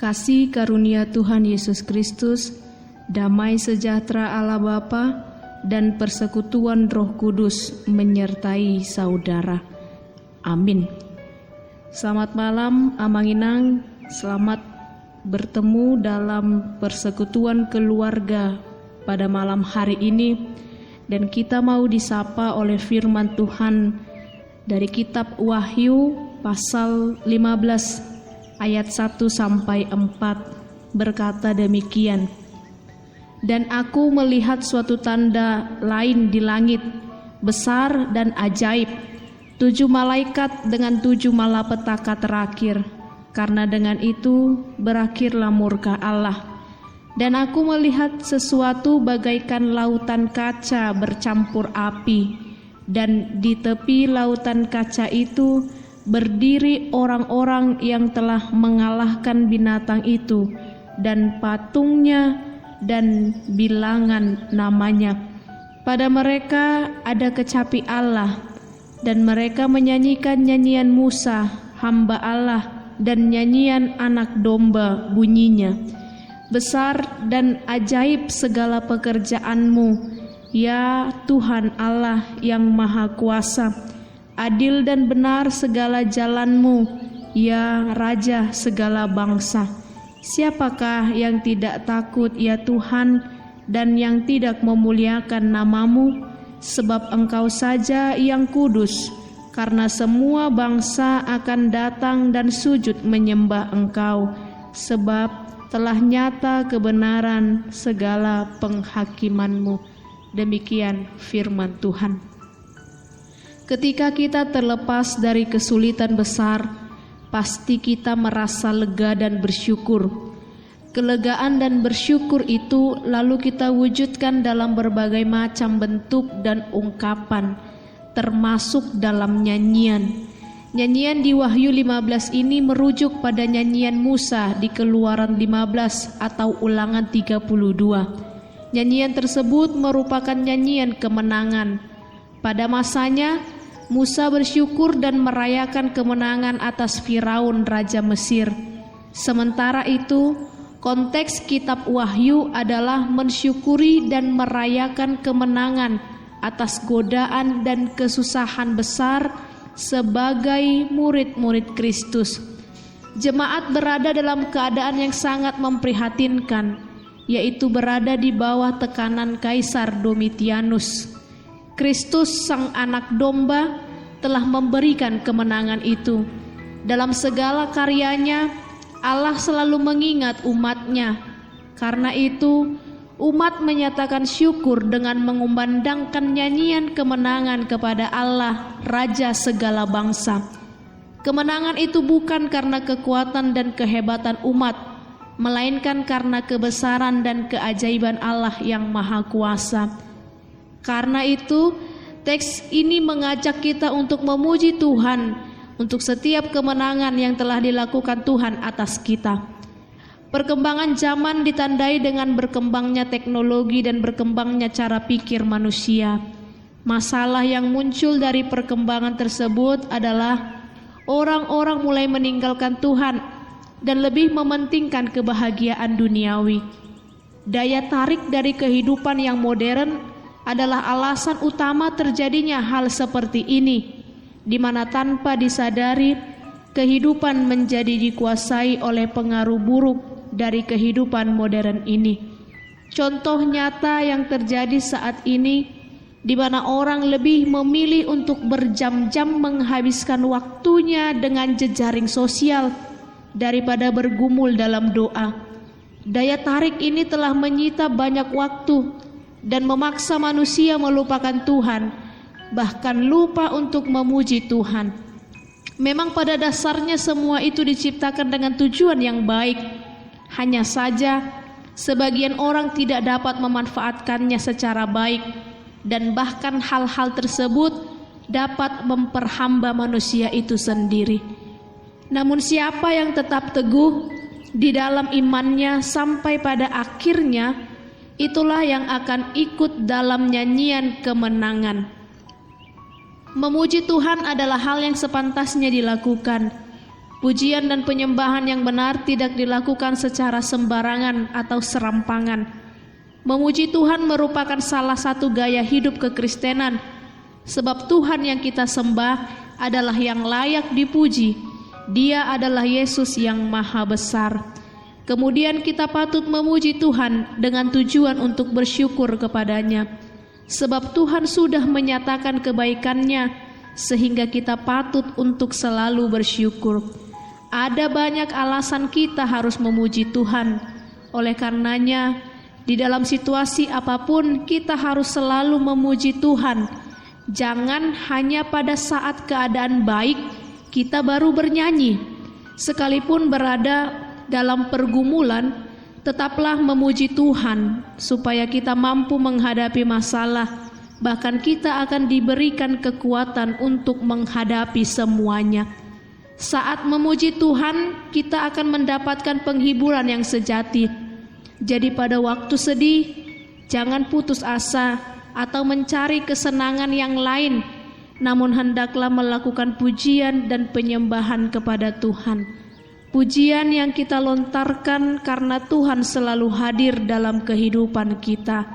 Kasih karunia Tuhan Yesus Kristus, damai sejahtera Allah Bapa, dan persekutuan Roh Kudus menyertai saudara. Amin. Selamat malam Amanginang, selamat bertemu dalam persekutuan keluarga pada malam hari ini. Dan kita mau disapa oleh firman Tuhan dari kitab Wahyu pasal 15 ayat 1 sampai 4 berkata demikian. Dan aku melihat suatu tanda lain di langit, besar dan ajaib, 7 malaikat dengan 7 malapetaka terakhir, karena dengan itu berakhirlah murka Allah. Dan aku melihat sesuatu bagaikan lautan kaca bercampur api, dan di tepi lautan kaca itu berdiri orang-orang yang telah mengalahkan binatang itu dan patungnya dan bilangan namanya. Pada mereka ada kecapi Allah, dan mereka menyanyikan nyanyian Musa, hamba Allah, dan nyanyian anak domba bunyinya. Besar dan ajaib segala pekerjaanmu, ya Tuhan Allah yang Maha Kuasa. Adil dan benar segala jalanmu, ya Raja segala bangsa. Siapakah yang tidak takut, ya Tuhan, dan yang tidak memuliakan namamu? Sebab Engkau saja yang kudus, karena semua bangsa akan datang dan sujud menyembah Engkau, sebab telah nyata kebenaran segala penghakimanmu. Demikian firman Tuhan. Ketika kita terlepas dari kesulitan besar, pasti kita merasa lega dan bersyukur. Kelegaan dan bersyukur itu lalu kita wujudkan dalam berbagai macam bentuk dan ungkapan, termasuk dalam nyanyian. Nyanyian di Wahyu 15 ini merujuk pada nyanyian Musa di Keluaran 15 atau Ulangan 32. Nyanyian tersebut merupakan nyanyian kemenangan. Pada masanya, Musa bersyukur dan merayakan kemenangan atas Firaun Raja Mesir. Sementara itu, konteks kitab Wahyu adalah mensyukuri dan merayakan kemenangan atas godaan dan kesusahan besar sebagai murid-murid Kristus. Jemaat berada dalam keadaan yang sangat memprihatinkan, yaitu berada di bawah tekanan Kaisar Domitianus. Kristus sang anak domba telah memberikan kemenangan itu. Dalam segala karyanya, Allah selalu mengingat umatnya. Karena itu, umat menyatakan syukur dengan mengumandangkan nyanyian kemenangan kepada Allah, Raja segala bangsa. Kemenangan itu bukan karena kekuatan dan kehebatan umat, melainkan karena kebesaran dan keajaiban Allah yang Maha Kuasa. Karena itu, teks ini mengajak kita untuk memuji Tuhan untuk setiap kemenangan yang telah dilakukan Tuhan atas kita. Perkembangan zaman ditandai dengan berkembangnya teknologi dan berkembangnya cara pikir manusia. Masalah yang muncul dari perkembangan tersebut adalah orang-orang mulai meninggalkan Tuhan dan lebih mementingkan kebahagiaan duniawi. Daya tarik dari kehidupan yang modern adalah alasan utama terjadinya hal seperti ini, di mana tanpa disadari kehidupan menjadi dikuasai oleh pengaruh buruk dari kehidupan modern ini. Contoh nyata yang terjadi saat ini, di mana orang lebih memilih untuk berjam-jam menghabiskan waktunya dengan jejaring sosial daripada bergumul dalam doa. Daya tarik ini telah menyita banyak waktu dan memaksa manusia melupakan Tuhan, bahkan lupa untuk memuji Tuhan. Memang pada dasarnya semua itu diciptakan dengan tujuan yang baik. Hanya saja sebagian orang tidak dapat memanfaatkannya secara baik, dan bahkan hal-hal tersebut dapat memperhamba manusia itu sendiri. Namun siapa yang tetap teguh di dalam imannya sampai pada akhirnya, itulah yang akan ikut dalam nyanyian kemenangan. Memuji Tuhan adalah hal yang sepantasnya dilakukan. Pujian dan penyembahan yang benar tidak dilakukan secara sembarangan atau serampangan. Memuji Tuhan merupakan salah satu gaya hidup kekristenan, sebab Tuhan yang kita sembah adalah yang layak dipuji. Dia adalah Yesus yang maha besar. Kemudian kita patut memuji Tuhan dengan tujuan untuk bersyukur kepadanya, sebab Tuhan sudah menyatakan kebaikannya, sehingga kita patut untuk selalu bersyukur. Ada banyak alasan kita harus memuji Tuhan. Oleh karenanya, di dalam situasi apapun kita harus selalu memuji Tuhan. Jangan hanya pada saat keadaan baik kita baru bernyanyi. Sekalipun berada dalam pergumulan, tetaplah memuji Tuhan supaya kita mampu menghadapi masalah. Bahkan kita akan diberikan kekuatan untuk menghadapi semuanya. Saat memuji Tuhan, kita akan mendapatkan penghiburan yang sejati. Jadi pada waktu sedih, jangan putus asa atau mencari kesenangan yang lain, namun hendaklah melakukan pujian dan penyembahan kepada Tuhan. Pujian yang kita lontarkan karena Tuhan selalu hadir dalam kehidupan kita.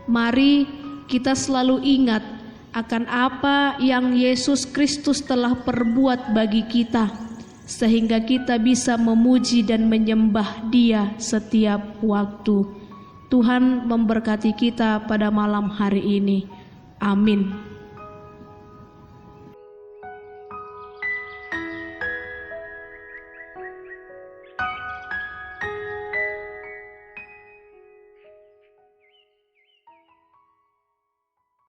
Mari kita selalu ingat akan apa yang Yesus Kristus telah perbuat bagi kita, sehingga kita bisa memuji dan menyembah Dia setiap waktu. Tuhan memberkati kita pada malam hari ini. Amin.